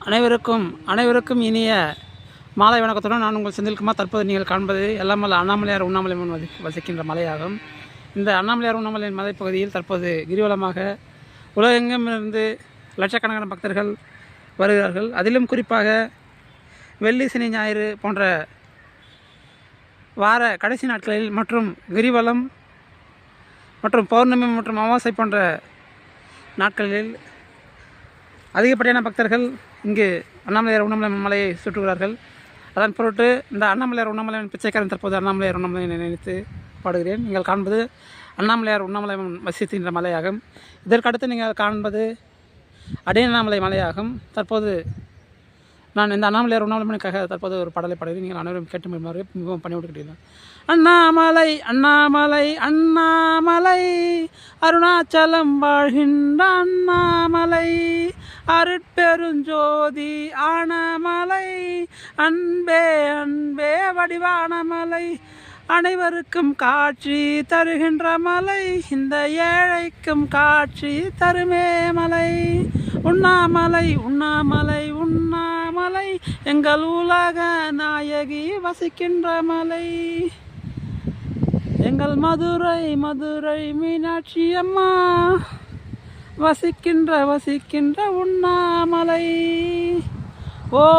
அனைவருக்கும் இனிய மாலை வணக்கத்துடன் நான் உங்கள் செந்தில்குமார். தற்போது நீங்கள் காண்பது எல்லாம் வல்ல அண்ணாமலையார் உண்ணாமலை வசிக்கின்ற மலையாகும். இந்த அண்ணாமலையார் உண்ணாமலை மலைப்பகுதியில் தற்போது கிரிவலமாக உலகெங்கிலிருந்து லட்சக்கணக்கான பக்தர்கள் வருகிறார்கள். அதிலும் குறிப்பாக வெள்ளி, சனி, ஞாயிறு போன்ற வார கடைசி நாட்களில் மற்றும் கிரிவலம் மற்றும் பௌர்ணமி மற்றும் அமாவாசை போன்ற நாட்களில் அதிகப்படியான பக்தர்கள் இங்கு அண்ணாமலையார் உண்ணாமலை மலையை சுற்றுகிறார்கள். அதன் பொருட்டு இந்த அண்ணாமலையார் உண்ணாமலையின் பிச்சைக்காரன் தற்போது அண்ணாமலையார் உண்ணாமலையை நினைத்து பாடுகிறேன். நீங்கள் காண்பது அண்ணாமலையார் உண்ணாமலை வசிக்கின்ற மலையாகும். இதற்கடுத்து நீங்கள் காண்பது அடையண்ணாமலை மலையாகும். தற்போது நான் இந்த அண்ணாமலையார் உண்ணாமலைக்காக தற்போது ஒரு பாடலை பாடுகிறேன். நீங்கள் அனைவரும் கேட்டு மிகவும் பண்ணிவிட்டுக்கிறீர்கள். அண்ணாமலை அண்ணாமலை அண்ணாமலை அருணாச்சலம் வாழ்கின்ற அண்ணாமலை அருட்பெருஞ்சோதி ஆனமலை அன்பே அன்பே வடிவான மலை அனைவருக்கும் காட்சி தருகின்ற மலை இந்த ஏழைக்கும் காட்சி தருமே மலை உண்ணாமலை உண்ணாமலை உண்ணாமலை எங்கள் உலக நாயகி வசிக்கின்ற மலை எங்கள் மதுரை மதுரை மீனாட்சி அம்மா வசிக்கின்ற உண்ணாமலை. ஓம்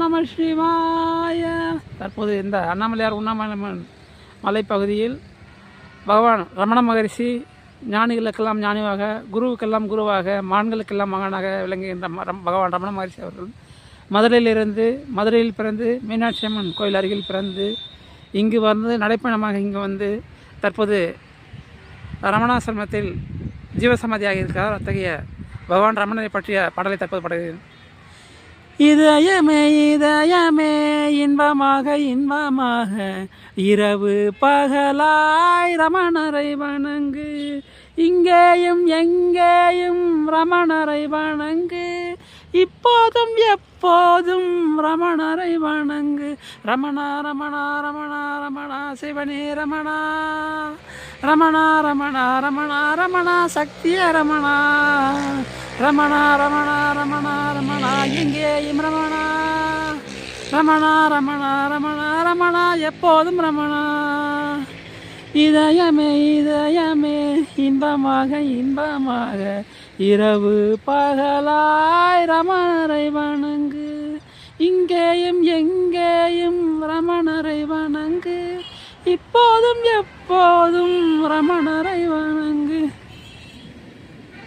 நம சிவாய. தற்போது இந்த அண்ணாமலையார் உண்ணாமலை மலைப்பகுதியில் பகவான் ரமண மகரிஷி ஞானிகளுக்கெல்லாம் ஞானியாக, குருவுக்கெல்லாம் குருவாக, மான்களுக்கெல்லாம் மகனாக விளங்குகின்ற பகவான் ரமண மகரிஷி அவர்கள் மதுரையில் பிறந்து மீனாட்சி அம்மன் கோயில் அருகில் பிறந்து இங்கு வந்து நடைப்பயணமாக இங்கு வந்து தற்போது ரமணாசிரமத்தில் ஜீவசமாதியாக இருக்கிறார். அத்தகைய பகவான் ரமணனை பற்றிய பாடலை தற்போது பாடுகிறேன். இதயமே இதயமே இன்பமாக இன்பமாக இரவு பகலாய் ரமணரை வணங்கு இங்கேயும் எங்கேயும் ரமணரை வணங்கு இப்போதும் எப்போதும் ரமணரை வணங்கு ரமணா ரமணா ரமணா ரமணா சிவனே ரமணா ரமணா ரமணா ரமணா ரமணா சக்திய ரமணா ரமணா ரமணா ரமணா ரமணா எங்கேயும் ரமணா ரமணா ரமணா ரமணா ரமணா எப்போதும் ரமணா. இதயமே இதயமே இன்பமாக இன்பமாக இரவு பகலாய் ரமணரை வணங்கு இங்கேயும் எங்கேயும் ரமணரை வணங்கு இப்போதும் எப்போதும் ரமணரை வணங்கு.